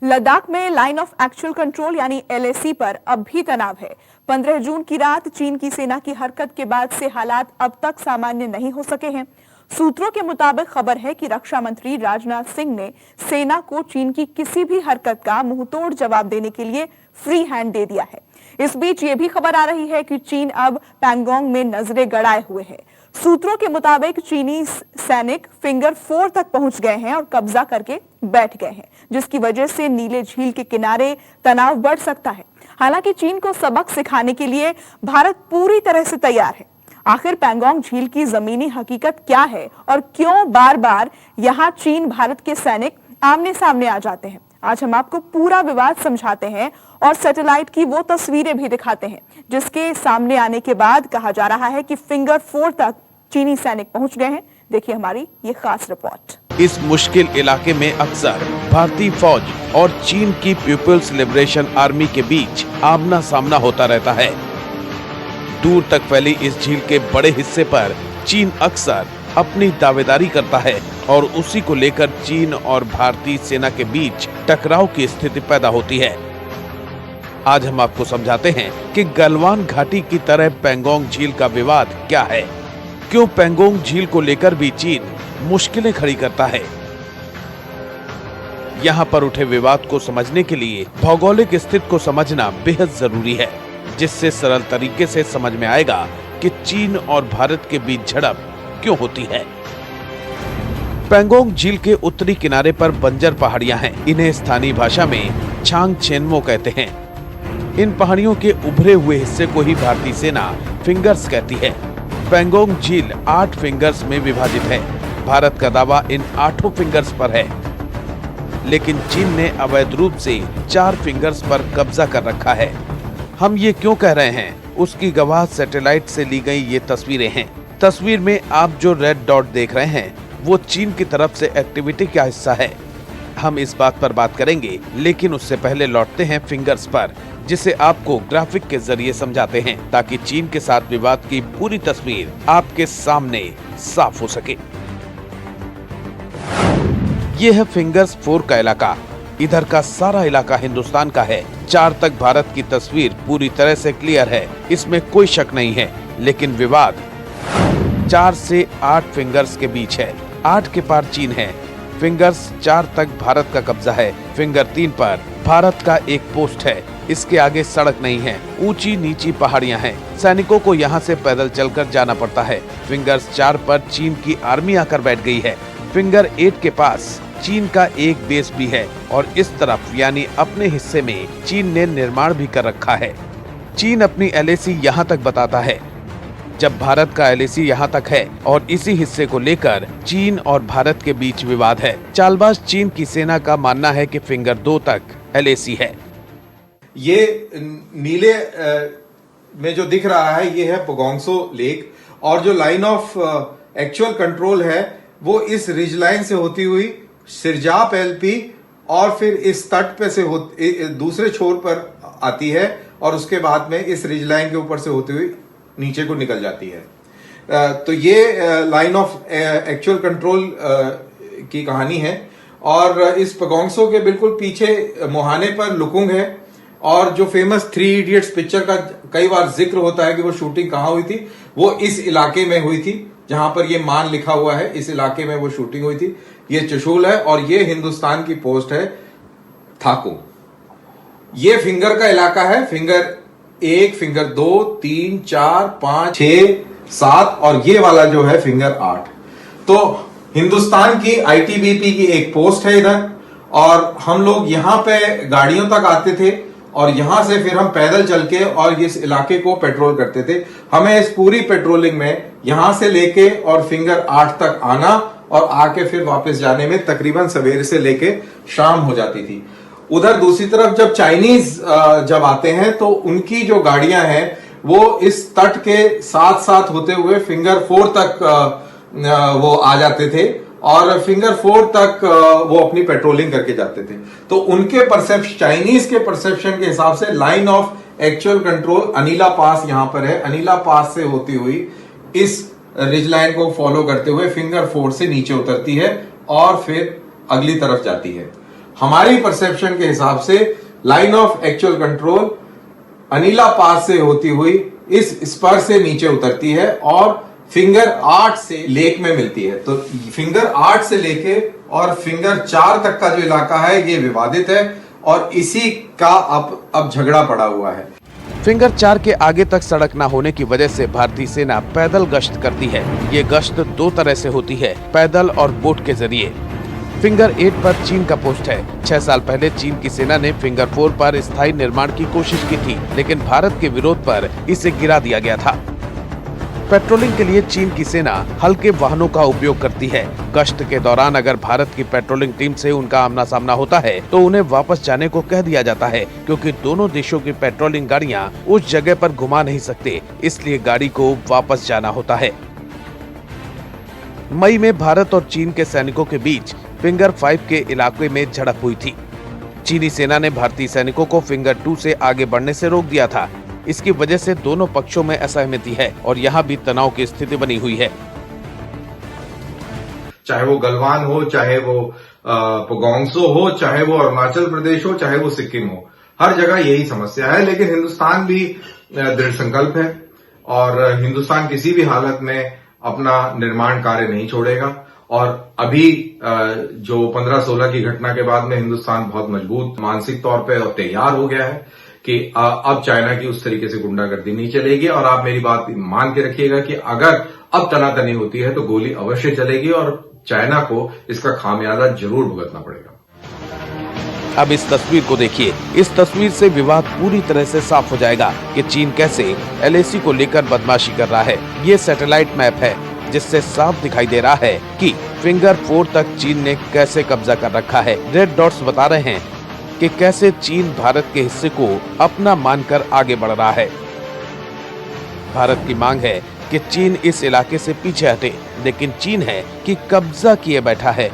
लद्दाख में line of actual control यानी LAC पर अब भी तनाव है। 15 जून की रात चीन की सेना की हरकत के बाद से हालात अब तक सामान्य नहीं हो सके हैं। सूत्रों के मुताबिक खबर है कि रक्षा मंत्री राजनाथ सिंह ने सेना को चीन की किसी भी हरकत का मुंहतोड़ जवाब देने के लिए फ्री हैंड दे दिया है। इस बीच ये भी खबर आ रही है कि चीन अब पैंगोंग में नजरें गड़ाए हुए है। सूत्रों के मुताबिक चीनी सैनिक फिंगर 4 तक पहुंच गए हैं और कब्जा करके बैठ गए हैं, जिसकी वजह से नीले झील के किनारे तनाव बढ़ सकता है। हालांकि चीन को सबक सिखाने के लिए भारत पूरी तरह से तैयार है। आखिर पैंगोंग झील की जमीनी हकीकत क्या है और क्यों बार बार यहां चीन भारत के सैनिक आमने सामने आ जाते हैं, आज हम आपको पूरा विवाद समझाते हैं और सैटेलाइट की वो तस्वीरें भी दिखाते हैं जिसके सामने आने के बाद कहा जा रहा है कि फिंगर 4 तक चीनी सैनिक पहुंच गए हैं। देखिए हमारी ये खास रिपोर्ट। इस मुश्किल इलाके में अक्सर भारतीय फौज और चीन की पीपुल्स लिबरेशन आर्मी के बीच आमना सामना होता रहता है। दूर तक फैली इस झील के बड़े हिस्से पर चीन अक्सर अपनी दावेदारी करता है और उसी को लेकर चीन और भारतीय सेना के बीच टकराव की स्थिति पैदा होती है। आज हम आपको समझाते हैं कि गलवान घाटी की तरह पैंगोंग झील का विवाद क्या है, क्यों पैंगोंग झील को लेकर भी चीन मुश्किलें खड़ी करता है। यहाँ पर उठे विवाद को समझने के लिए भौगोलिक स्थिति को समझना बेहद जरूरी है, जिससे सरल तरीके से समझ में आएगा कि चीन और भारत के बीच झड़प क्यों होती है। पैंगोंग झील के उत्तरी किनारे पर बंजर पहाड़ियां हैं। इन्हें स्थानीय भाषा में छांग छेनमो कहते हैं। इन पहाड़ियों के उभरे हुए हिस्से को ही भारतीय सेना फिंगर्स कहती है। पैंगोंग झील 8 फिंगर्स में विभाजित है। भारत का दावा इन 8 फिंगर्स पर है, लेकिन चीन ने अवैध रूप से 4 फिंगर्स पर कब्जा कर रखा है। हम ये क्यों कह रहे हैं, उसकी गवाह सैटेलाइट से ली गई ये तस्वीरें हैं। तस्वीर में आप जो रेड डॉट देख रहे हैं वो चीन की तरफ से एक्टिविटी का हिस्सा है। हम इस बात पर बात करेंगे, लेकिन उससे पहले लौटते हैं फिंगर्स पर, जिसे आपको ग्राफिक के जरिए समझाते हैं ताकि चीन के साथ विवाद की पूरी तस्वीर आपके सामने साफ हो सके। ये है फिंगर्स 4 का इलाका। इधर का सारा इलाका हिंदुस्तान का है। 4 तक भारत की तस्वीर पूरी तरह से क्लियर है, इसमें कोई शक नहीं है। लेकिन विवाद 4 से 8 फिंगर्स के बीच है। 8 के पार चीन है। फिंगर्स 4 तक भारत का कब्जा है। फिंगर 3 पर भारत का एक पोस्ट है। इसके आगे सड़क नहीं है, ऊंची नीची पहाड़ियां हैं। सैनिकों को यहां से पैदल चलकर जाना पड़ता है। फिंगर्स 4 पर चीन की आर्मी आकर बैठ गई है। फिंगर 8 के पास चीन का एक बेस भी है और इस तरफ यानी अपने हिस्से में चीन ने निर्माण भी कर रखा है। चीन अपनी एलएसी यहाँ तक बताता है, जब भारत का एलएसी यहाँ तक है और इसी हिस्से को लेकर चीन और भारत के बीच विवाद है। चालबाज चीन की सेना का मानना है कि फिंगर 2 तक एलएसी है। ये नीले में जो दिख रहा है ये है पोगोंगसो लेक, और जो लाइन ऑफ एक्चुअल कंट्रोल है वो इस रिज लाइन से होती हुई सिरजाप एलपी और फिर इस तट पे से दूसरे छोर पर आती है और उसके बाद में इस रिज लाइन के ऊपर से होती हुई नीचे को निकल जाती है। तो ये लाइन ऑफ एक्चुअल कंट्रोल की कहानी है। और इस पोगोंगसो के बिल्कुल पीछे मोहाने पर लुकुंग है, और जो फेमस 3 इडियट्स पिक्चर का कई बार जिक्र होता है कि वो शूटिंग कहाँ हुई थी, वो इस इलाके में हुई थी जहां पर ये मान लिखा हुआ है। इस इलाके में वो शूटिंग हुई थी। ये चुशूल है और ये हिंदुस्तान की पोस्ट है थाकू। ये फिंगर का इलाका है। फिंगर 1, फिंगर 2, 3, 4, 5, 6, 7 और ये वाला जो है फिंगर 8। तो हिंदुस्तान की आईटीबीपी की एक पोस्ट है इधर, और हम लोग यहां पे गाड़ियों तक आते थे और यहां से फिर हम पैदल चल के और इस इलाके को पेट्रोल करते थे। हमें इस पूरी पेट्रोलिंग में यहां से लेके और फिंगर 8 तक आना और आके फिर वापस जाने में तकरीबन सवेरे से लेके शाम हो जाती थी। उधर दूसरी तरफ जब चाइनीज जब आते हैं तो उनकी जो गाड़ियां हैं वो इस तट के साथ साथ होते हुए फिंगर 4 तक वो आ जाते थे और फिंगर 4 तक वो अपनी पेट्रोलिंग करके जाते थे। तो उनके परसेप्शन, चाइनीज के परसेप्शन के हिसाब से line of actual control Anila pass यहां पर है। अनीला पास से होती हुई इस रिज लाइन को फॉलो करते हुए फिंगर 4 से नीचे उतरती है और फिर अगली तरफ जाती है। हमारी परसेप्शन के हिसाब से line of actual control Anila pass से होती हुई इस स्पर से नीचे उतरती है और फिंगर 8 से लेक में मिलती है। तो फिंगर 8 से लेके और फिंगर 4 तक का जो इलाका है ये विवादित है और इसी का अब झगड़ा पड़ा हुआ है। फिंगर 4 के आगे तक सड़क न होने की वजह से भारतीय सेना पैदल गश्त करती है। ये गश्त दो तरह से होती है, पैदल और बोट के जरिए। फिंगर 8 पर चीन का पोस्ट है। 6 साल पहले चीन की सेना ने फिंगर 4 पर स्थायी निर्माण की कोशिश की थी, लेकिन भारत के विरोध पर इसे गिरा दिया गया था। पेट्रोलिंग के लिए चीन की सेना हल्के वाहनों का उपयोग करती है। गश्त के दौरान अगर भारत की पेट्रोलिंग टीम से उनका आमना सामना होता है तो उन्हें वापस जाने को कह दिया जाता है, क्योंकि दोनों देशों की पेट्रोलिंग गाड़ियां उस जगह पर घुमा नहीं सकते, इसलिए गाड़ी को वापस जाना होता है। मई में भारत और चीन के सैनिकों के बीच फिंगर 5 के इलाके में झड़प हुई थी। चीनी सेना ने भारतीय सैनिकों को फिंगर 2 से आगे बढ़ने से रोक दिया था। इसकी वजह से दोनों पक्षों में असहमति है और यहाँ भी तनाव की स्थिति बनी हुई है। चाहे वो गलवान हो, चाहे वो पगोंगसो हो, चाहे वो अरुणाचल प्रदेश हो, चाहे वो सिक्किम हो, हर जगह यही समस्या है। लेकिन हिंदुस्तान भी दृढ़ संकल्प है और हिंदुस्तान किसी भी हालत में अपना निर्माण कार्य नहीं छोड़ेगा। और अभी जो 15-16 की घटना के बाद में हिंदुस्तान बहुत मजबूत मानसिक तौर पे और तैयार हो गया है कि अब चाइना की उस तरीके से गुंडागर्दी नहीं चलेगी। और आप मेरी बात मान के रखिएगा कि अगर अब तनातनी होती है तो गोली अवश्य चलेगी और चाइना को इसका खामियाजा जरूर भुगतना पड़ेगा। अब इस तस्वीर को देखिए। इस तस्वीर से विवाद पूरी तरह से साफ हो जाएगा कि चीन कैसे एलएसी को लेकर बदमाशी कर रहा है। ये सैटेलाइट मैप है जिससे साफ दिखाई दे रहा है कि फिंगर 4 तक चीन ने कैसे कब्जा कर रखा है। रेड डॉट्स बता रहे हैं कि कैसे चीन भारत के हिस्से को अपना मानकर आगे बढ़ रहा है। भारत की मांग है कि चीन इस इलाके से पीछे हटे, लेकिन चीन है कि कब्जा किए बैठा है।